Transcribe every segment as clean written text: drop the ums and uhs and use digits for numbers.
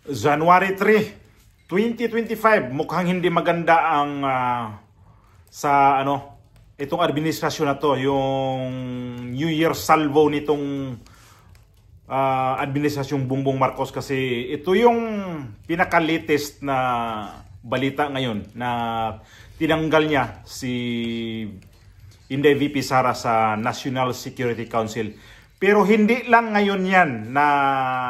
January 3, 2025, mukhang hindi maganda ang itong administrasyon na to, yung New Year salvo nitong administrasyong Bongbong Marcos, kasi ito yung pinaka-latest na balita ngayon na tinanggal niya si Inday VP Sara sa National Security Council. Pero hindi lang ngayon yan na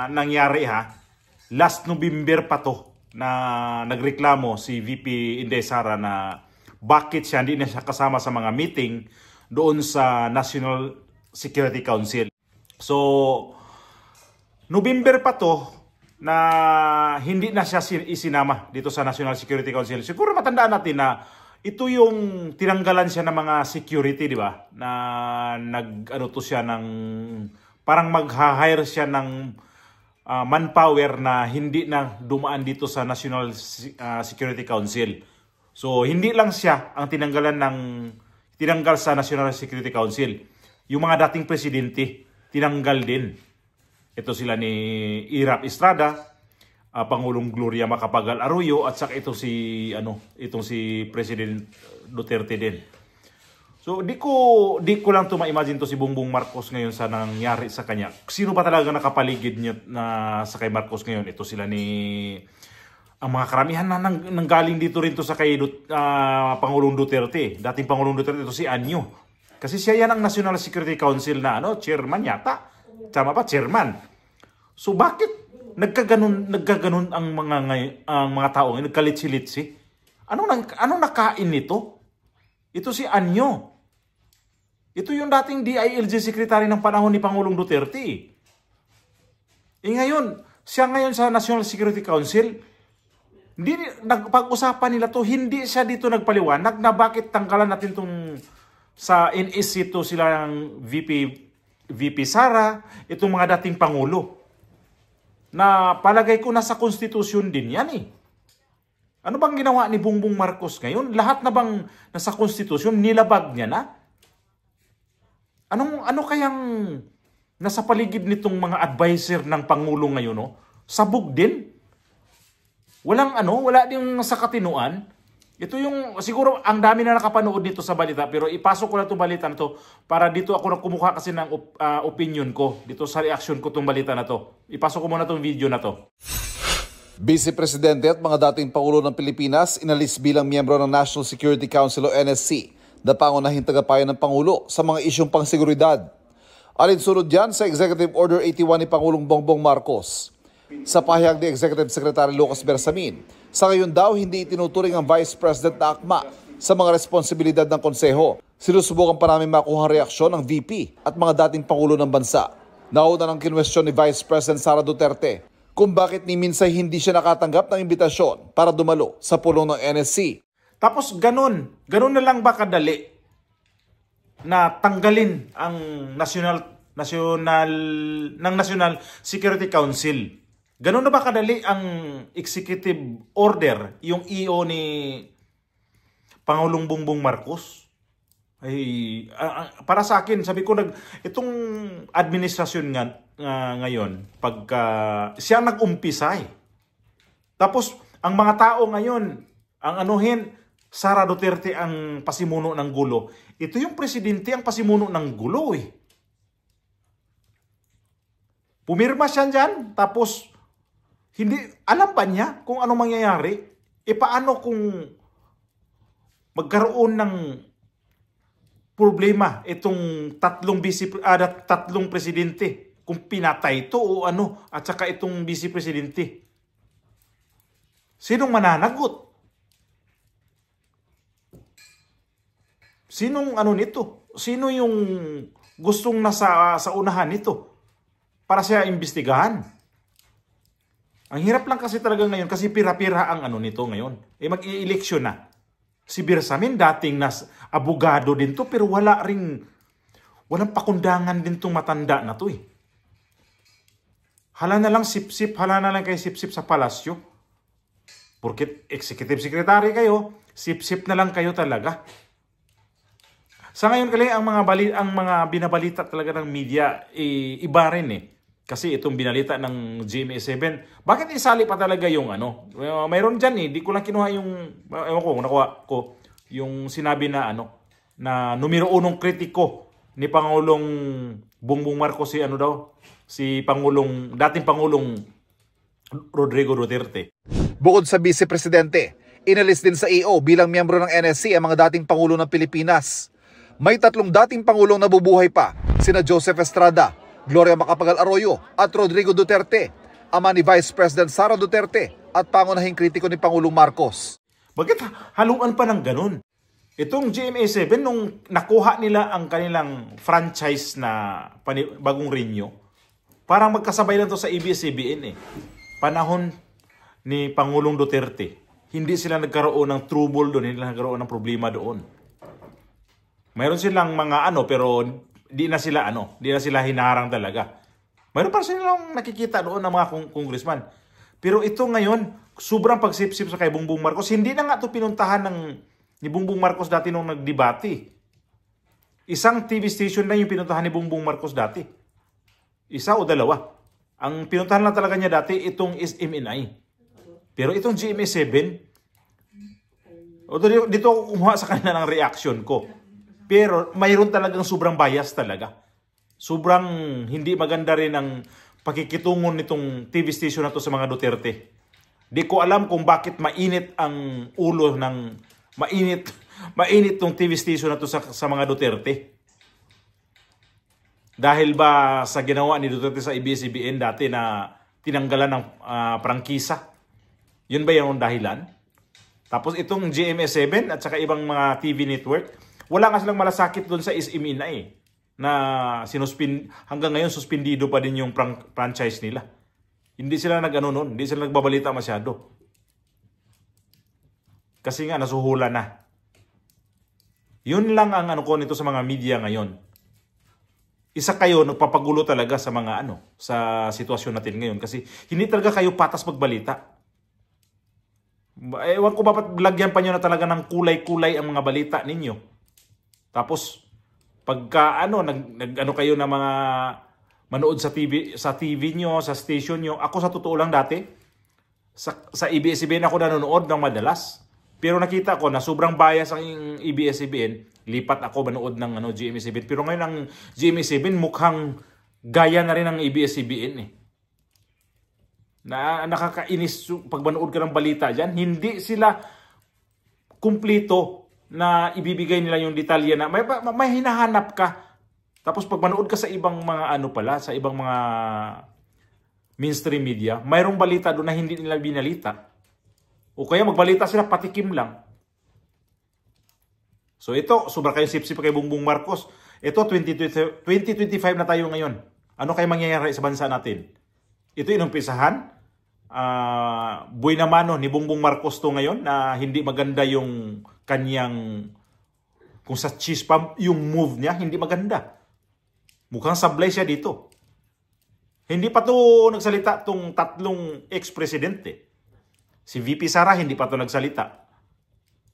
nangyari ha. Last November pa to na nagreklamo si VP Inday Sara na bakit siya hindi na siya kasama sa mga meeting doon sa National Security Council. So, November pa to na hindi na siya isinama dito sa National Security Council. Siguro matandaan natin na ito yung tinanggalan siya ng mga security, di ba? Na nag-ano to siya ng parang mag-hire siya ng manpower na hindi na dumaan dito sa National Security Council. So, hindi lang siya ang tinanggal sa National Security Council. Yung mga dating presidente, tinanggal din. Ito sila ni Irap Estrada, Pangulong Gloria Macapagal Arroyo, at saka itong si President Duterte din. So, di ko lang to ma-imagine to si Bongbong Marcos ngayon sa nangyari sa kanya. Sino ba talaga nakapaligid niya na sa kay Marcos ngayon? Ito sila ang mga karamihan na nanggaling dito rin to sa kay Pangulong Duterte. Dating Pangulong Duterte, ito si Anyo. Kasi siya yan ang National Security Council na chairman yata. Tama ba? Chairman. So, bakit nagkaganon ang mga tao ngayon? Nagkalitsi-litsi? Anong nakain nito? Ito si Anyo. Ito yung dating DILG secretary ng panahon ni Pangulong Duterte. Ngayon, siya ngayon sa National Security Council, hindi nagpag-usapan nila to, hindi siya dito nagpaliwanag na bakit tanggalan natin tong sa NSC to sila ng VP Sara, itong mga dating Pangulo. Na palagay ko nasa konstitusyon din yan eh. Ano bang ginawa ni Bongbong Marcos ngayon? Lahat na bang nasa konstitusyon, nilabag niya na? Ano kayang nasa paligid nitong mga advisor ng Pangulo ngayon, no? Sabog din. Wala din sa katinuan. Ito yung, siguro ang dami na nakapanood dito sa balita, pero ipasok ko na itong balita na to para dito ako kumuha kasi ng opinion ko, dito sa reaction ko itong balita na to. Ipasok ko muna itong video na to. Vice Presidente at mga dating Pangulo ng Pilipinas inalis bilang miyembro ng National Security Council o NSC na pangunahing tagapayo ng Pangulo sa mga isyong pangseguridad. Alinsunod yan sa Executive Order 81 ni Pangulong Bongbong Marcos. Sa pahayag ni Executive Secretary Lucas Bersamin, sa ngayon daw hindi itinuturing ang Vice President na akma sa mga responsibilidad ng konseho. Sinusubukan pa namin makuha ang reaksyon ng VP at mga dating Pangulo ng bansa. Nauna ng kinwestiyon ni Vice President Sara Duterte kung bakit ni Minsay hindi siya nakatanggap ng imbitasyon para dumalo sa pulong ng NSC. Tapos ganun na lang ba kadali na tanggalin ang National Security Council? Ganun na ba kadali ang executive order, yung EO ni Pangulong Bongbong Marcos? Para sa akin, sabi ko, itong administrasyon ngayon, pagka siya nag-umpisa Tapos, ang mga tao ngayon, ang Sara Duterte ang pasimuno ng gulo. Ito yung presidente ang pasimuno ng gulo Pumirma siya dyan, tapos hindi, alam ba niya kung ano mangyayari? Paano kung magkaroon ng problema itong tatlong presidente? Kung pinatay ito o at saka itong vice presidente. Sinong mananagot? Sinong nito? Sino yung gustong nasa sa unahan nito para siya imbestigahan? Ang hirap lang kasi talaga ngayon kasi pira-pira ang nito ngayon. Mag-i-eleksyon na. Si Bersamin dating abogado din to pero walang pakundangan din tong matanda na to Hala na lang sip-sip, hala na lang kay sip-sip sa palasyo. Porket executive secretary kayo, sip-sip na lang kayo talaga. Sa ngayon ang mga binabalita talaga ng media, iba rin Kasi itong binalita ng GMA7, bakit isali pa talaga yung ano? Mayroon dyan eh, di ko lang kinuha yung, ewan ko, nakuha ko, yung sinabi na ano, na numero unong kritiko ni Pangulong Bongbong Marcos si ano daw, si dating Pangulong Rodrigo Duterte. Bukod sa Vice Presidente, inalis din sa EO bilang miyembro ng NSC ang mga dating Pangulo ng Pilipinas. May 3 dating Pangulong nabubuhay pa, sina Joseph Estrada, Gloria Macapagal Arroyo at Rodrigo Duterte, ama ni Vice President Sara Duterte at pangunahing kritiko ni Pangulong Marcos. Bakit haluan pa ng ganun? Itong GMA7, nung nakuha nila ang kanilang franchise na Bagong Renyo, parang magkasabay lang to sa ABS-CBN eh. Panahon ni Pangulong Duterte, hindi sila nagkaroon ng trouble doon, hindi sila nagkaroon ng problema doon. Mayroon silang mga ano, pero di na sila hinaharang talaga. Mayroon pa silang nakikita doon ng mga congressman. Pero ito ngayon, sobrang pagsipsip sa kay Bongbong Marcos, hindi na nga ito pinuntahan ni Bongbong Marcos dati nung nagdebate. Isang TV station na yung pinuntahan ni Bongbong Marcos dati. Isa o dalawa. Ang pinuntahan lang talaga niya dati, itong SMNI. Pero itong GMA7, dito ako kumuha sa kanila ng reaction ko. Pero mayroon talagang sobrang bias talaga. Sobrang hindi maganda rin ang pakikitungon nitong TV station na to sa mga Duterte. Di ko alam kung bakit mainit ang ulo ng mainit tong TV station na to sa mga Duterte. Dahil ba sa ginawa ni Duterte sa ABS-CBN dati na tinanggalan ng prangkisa? Yun ba yung dahilan? Tapos itong GMA7 at saka ibang mga TV network, wala nga silang malasakit doon sa SMNI eh, na hanggang ngayon suspendido pa din yung franchise nila. Hindi sila hindi sila nagbabalita masyado. Kasi nga nasuhula na. Yun lang ang ano ko nito sa mga media ngayon. Isa kayo nagpapagulo talaga sa mga sa sitwasyon natin ngayon kasi hindi talaga kayo patas magbalita. Ewan ko ba't lagyan pa nyo na talaga ng kulay-kulay ang mga balita ninyo. Tapos pagka kayo na mga manood sa TV nyo, sa station nyo. Ako sa totoo lang dati sa ABS-CBN ako nanonood ng madalas. Pero nakita ko na sobrang bias ang ABS-CBN, lipat ako manood ng GMA7. Pero ngayon ang GMA7 mukhang gaya na rin ng ABS-CBN eh. Na nakakainis pag manood ka ng balita dyan. Hindi sila kumplito na ibibigay nila yung detalye na may hinahanap ka. Tapos pag manood ka sa ibang mga sa ibang mga mainstream media, mayroong balita doon na hindi nila binalita. O kaya magbalita sila patikim lang. So ito, sobra kayong sip-sip kay Bongbong Marcos. Ito, 2025 na tayo ngayon. Ano kayo mangyayari sa bansa natin? Ito inumpisahan. Buhay na mano ni Bongbong Marcos to ngayon na hindi maganda yung kanyang, kung sa cheese pump, yung move niya, hindi maganda. Mukhang sablay siya dito. Hindi pa to nagsalita tong 3 ex-presidente. Si VP Sara, hindi pa to nagsalita.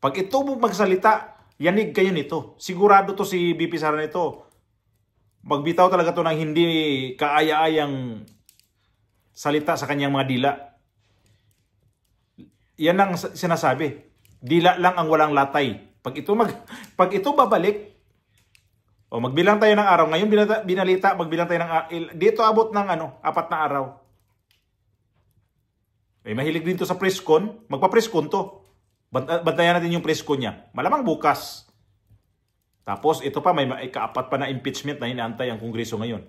Pag ito magsalita, yanig kayo nito. Sigurado to si VP Sara nito. Magbitaw talaga to ng hindi kaaya-ayang salita sa kanyang mga dila. Yan ang sinasabi. Dila lang ang walang latay. Pag ito babalik, magbilang tayo ng araw. Ngayon binalita, magbilang tayo ng dito abot ng 4 na araw. Mahilig din to sa presscon. Magpa-presscon to. Bantayan natin yung presscon niya. Malamang bukas. Tapos ito pa, may ika-4 pa na impeachment na inaantay ang Kongreso ngayon.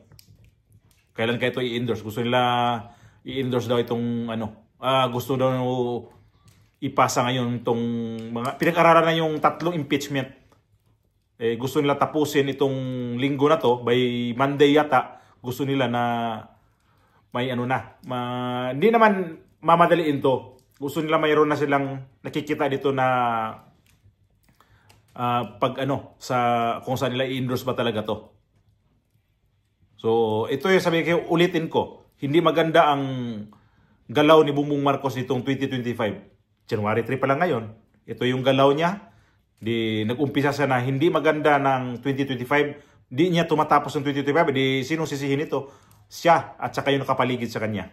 Kailan kaya ito i-endorse? Gusto nila i-endorse daw itong gusto daw ipasa ngayon itong mga pinag-aralan na yung 3 impeachment. Gusto nila tapusin itong linggo na to by Monday yata. Gusto nila na may hindi naman mamadaliin to. Gusto nila mayroon na silang nakikita dito na sa kung saan nila i-endorse ba talaga to. So, ito yung sabi ko, ulitin ko. Hindi maganda ang galaw ni Bongbong Marcos nitong 2025. January 3 pa lang ngayon. Ito yung galaw niya. Nag-umpisa siya na hindi maganda ng 2025. Di niya tumatapos ng 2025. Di sino sisihin ito? siya at saka yung nakapaligid sa kanya.